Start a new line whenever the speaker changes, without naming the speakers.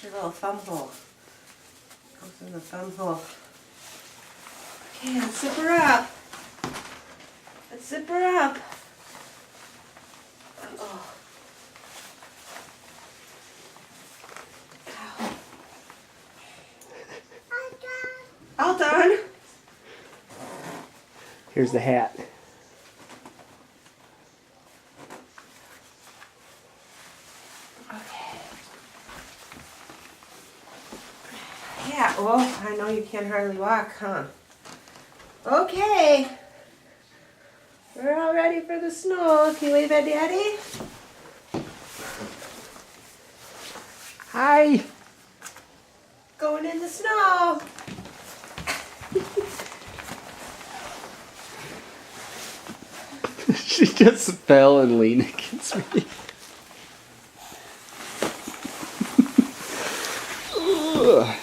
your little thumb hole. Goes in the thumb hole. Okay, let's zip her up. Let's zip her up. Oh. All done.
Here's the hat.
Okay. Yeah, oh, I know you can't hardly walk, huh? Okay. We're all ready for the snow. Can you wave at Daddy?
Hi.
Going in the snow.
She just fell and leaned against me. Ugh.